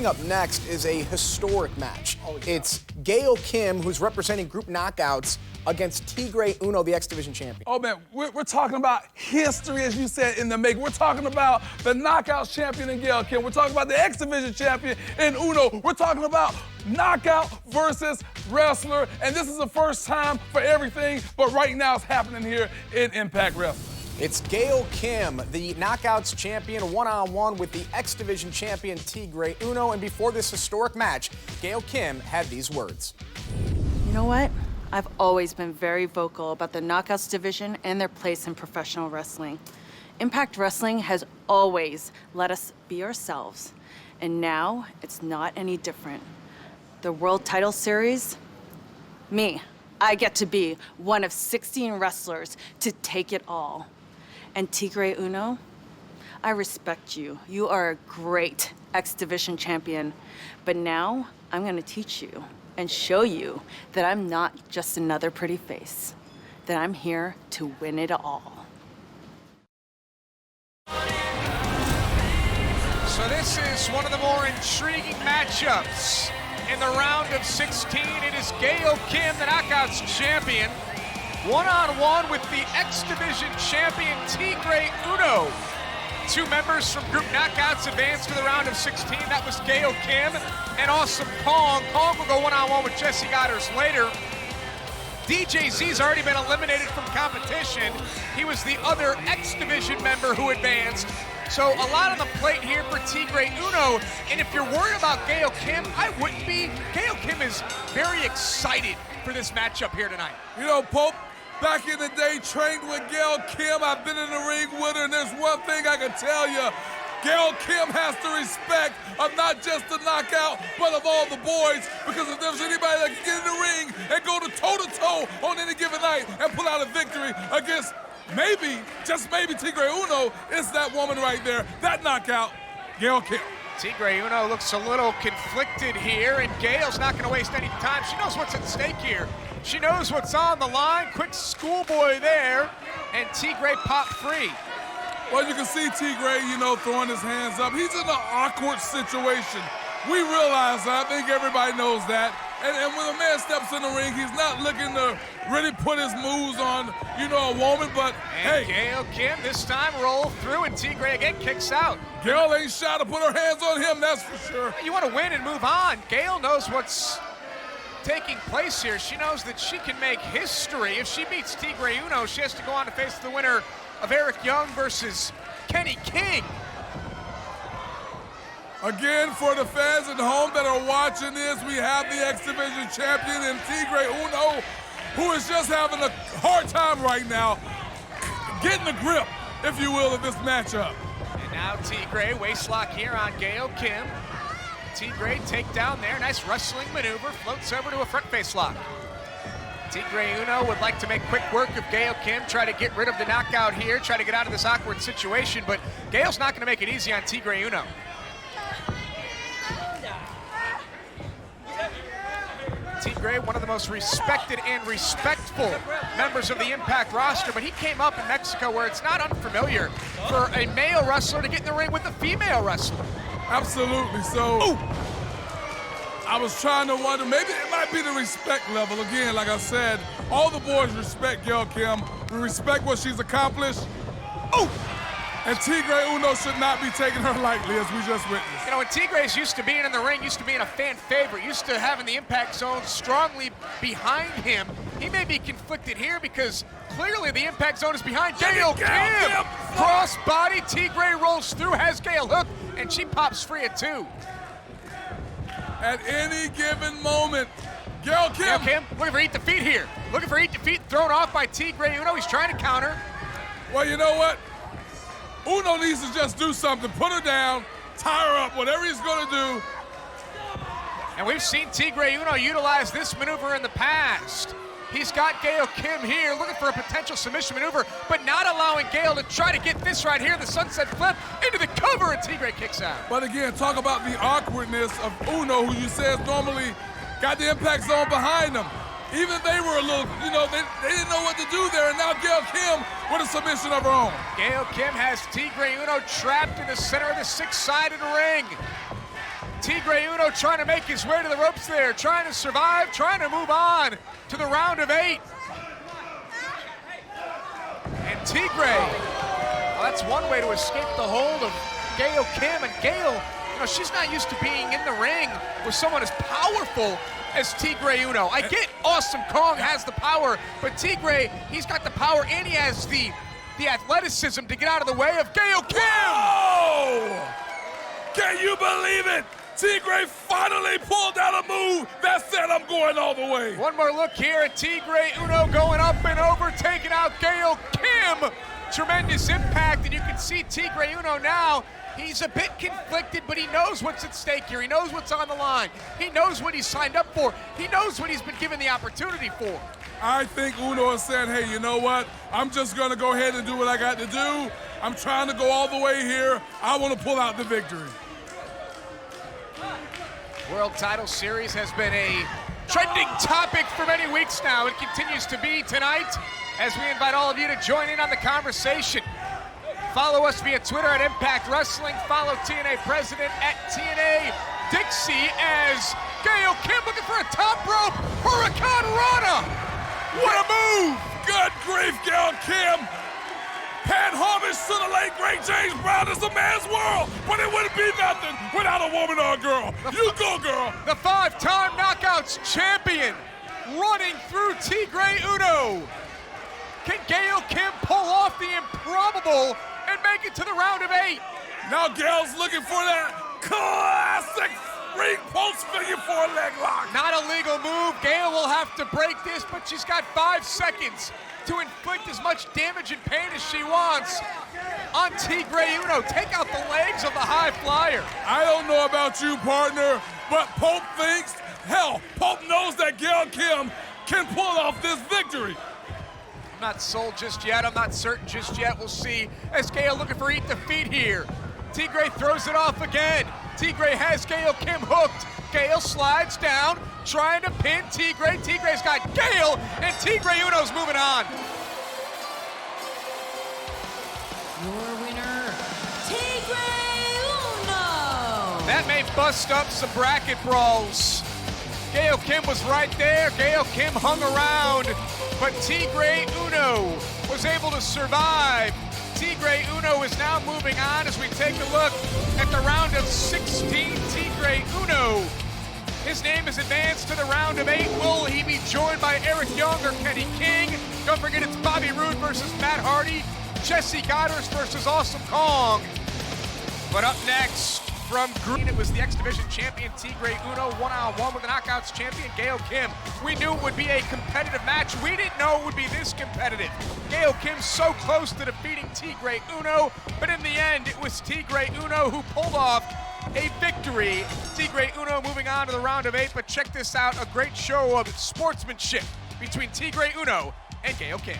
up next is a historic match. It's Gail Kim, who's representing Group Knockouts, against Tigre Uno, the X Division champion. Oh man, we're talking about history, as you said, in the making. We're talking about the Knockouts champion in Gail Kim. We're talking about the X Division champion in Uno. We're talking about knockout versus wrestler, and this is the first time for everything, but right now it's happening here in Impact Wrestling. It's Gail Kim, the Knockouts champion, one-on-one with the X Division champion Tigre Uno, and before this historic match, Gail Kim had these words. You know what? I've always been very vocal about the Knockouts division and their place in professional wrestling. Impact Wrestling has always let us be ourselves, and now it's not any different. The World Title Series, I get to be one of 16 wrestlers to take it all. And Tigre Uno, I respect you. You are a great X Division champion, but now I'm gonna teach you and show you that I'm not just another pretty face, that I'm here to win it all. So this is one of the more intriguing matchups in the round of 16. It is Gail Kim, the Knockouts champion, one-on-one with the X Division champion Tigre Uno. Two members from Group Knockouts advanced to the round of 16. That was Gail Kim and Awesome Kong. Kong will go one-on-one with Jesse Goddard later. DJZ's already been eliminated from competition. He was the other X Division member who advanced. So a lot on the plate here for Tigre Uno. And if you're worried about Gail Kim, I wouldn't be. Gail Kim is very excited for this matchup here tonight. You know, Pope, back in the day, trained with Gail Kim. I've been in the ring with her, and there's one thing I can tell you. Gail Kim has the respect of not just the knockout, but of all the boys, because if there's anybody that can get in the ring and go to toe-to-toe on any given night and pull out a victory against maybe, just maybe, Tigre Uno, it's that woman right there, that knockout, Gail Kim. Tigre Uno looks a little conflicted here, and Gail's not going to waste any time. She knows what's at stake here. She knows what's on the line. Quick schoolboy there, and Tigre popped free. Well, you can see Tigre, you know, throwing his hands up. He's in an awkward situation. We realize that. I think everybody knows that. And when a man steps in the ring, he's not looking to really put his moves on, you know, a woman, but and hey. Gail Kim this time roll through, and Tigre again kicks out. Gail ain't shy to put her hands on him, that's for sure. You want to win and move on. Gail knows what's taking place here. She knows that she can make history. If she beats Tigre Uno, she has to go on to face the winner of Eric Young versus Kenny King. Again, for the fans at home that are watching this, we have the X Division champion in Tigre Uno, who is just having a hard time right now, getting the grip, if you will, of this matchup. And now Tigre, waistlock here on Gail Kim. Tigre takedown there, nice wrestling maneuver, floats over to a front face lock. Tigre Uno would like to make quick work of Gail Kim, try to get rid of the knockout here, try to get out of this awkward situation, but Gail's not going to make it easy on Tigre Uno. Tigre, one of the most respected and respectful members of the Impact roster, but he came up in Mexico where it's not unfamiliar for a male wrestler to get in the ring with a female wrestler. Absolutely, so I was trying to wonder, maybe it might be the respect level. Again, like I said, all the boys respect Gail Kim. We respect what she's accomplished. And Tigre Uno should not be taking her lightly, as we just witnessed. You know, when Tigre's used to being in the ring, used to being a fan favorite, used to having the Impact Zone strongly behind him, he may be conflicted here because clearly the Impact Zone is behind Gail Kim. Cross body, Tigre rolls through, has Gail hooked, and she pops free at 2. At any given moment, Gail Kim looking for eat the feet here. Looking for eat the feet, thrown off by Tigre Uno. He's trying to counter. Well, you know what? Uno needs to just do something. Put her down, tie her up, whatever he's going to do. And we've seen Tigre Uno utilize this maneuver in the past. He's got Gail Kim here looking for a potential submission maneuver, but not allowing Gail to try to get this right here, the sunset flip into the cover, and Tigre kicks out. But again, talk about the awkwardness of Uno, who you said normally got the Impact Zone behind them. Even they were a little, you know, they didn't know what to do there, and now Gail Kim with a submission of her own. Gail Kim has Tigre Uno trapped in the center of the 6-sided ring. Tigre Uno trying to make his way to the ropes there, trying to survive, trying to move on to the round of 8. And Tigre, well, that's one way to escape the hold of Gail Kim. And Gail, she's not used to being in the ring with someone as powerful as Tigre Uno. I get Awesome Kong has the power, but Tigre, he's got the power and he has the athleticism to get out of the way of Gail Kim. Whoa! Can you believe it? Tigre finally pulled out a move that said I'm going all the way. One more look here at Tigre Uno going up and over, taking out Gail Kim. Tremendous impact, and you can see Tigre Uno now. He's a bit conflicted, but he knows what's at stake here. He knows what's on the line. He knows what he's signed up for. He knows what he's been given the opportunity for. I think Uno is saying, hey, you know what? I'm just going to go ahead and do what I got to do. I'm trying to go all the way here. I want to pull out the victory. World Title Series has been a trending topic for many weeks now. It continues to be tonight as we invite all of you to join in on the conversation. Follow us via Twitter at Impact Wrestling. Follow TNA President at TNA Dixie as Gail Kim looking for a top rope Hurricane Rana. What a move! Good grief, Gail Kim. Paying homage to the late great James Brown is a man's world, but it wouldn't be nothing without a woman or a girl. You go, girl. The 5-time Knockouts champion running through Tigre Uno. Can Gail Kim pull off the improbable and make it to the round of 8? Now Gail's looking for that classic ring post figure 4 leg lock. Not a legal move. Gail will have to break this, but she's got 5 seconds to inflict as much damage and pain as she wants on Tigre Uno. Take out the legs of the high flyer. I don't know about you, partner, but Pope thinks, hell, Pope knows that Gail Kim can pull off this victory. I'm not sold just yet. I'm not certain just yet. We'll see as Gail looking for eat the feet here. Tigre throws it off again. Tigre has Gail Kim hooked. Gail slides down, trying to pin Tigre. Tigre's got Gail, and Tigre Uno's moving on. Your winner, Tigre Uno. That may bust up some bracket brawls. Gail Kim was right there. Gail Kim hung around, but Tigre Uno was able to survive. Tigre Uno is now moving on as we take a look at the round of 16. Tigre Uno, his name is advanced to the round of 8. Will he be joined by Eric Young or Kenny King? Don't forget it's Bobby Roode versus Matt Hardy, Jesse Goddard versus Awesome Kong. But up next, from Green, it was the X Division champion Tigre Uno, one-on-one with the Knockouts champion Gail Kim. We knew it would be a competitive match. We didn't know it would be this competitive. Gail Kim so close to defeating Tigre Uno, but in the end, it was Tigre Uno who pulled off a victory. Tigre Uno moving on to the round of 8, but check this out, a great show of sportsmanship between Tigre Uno and Gail Kim.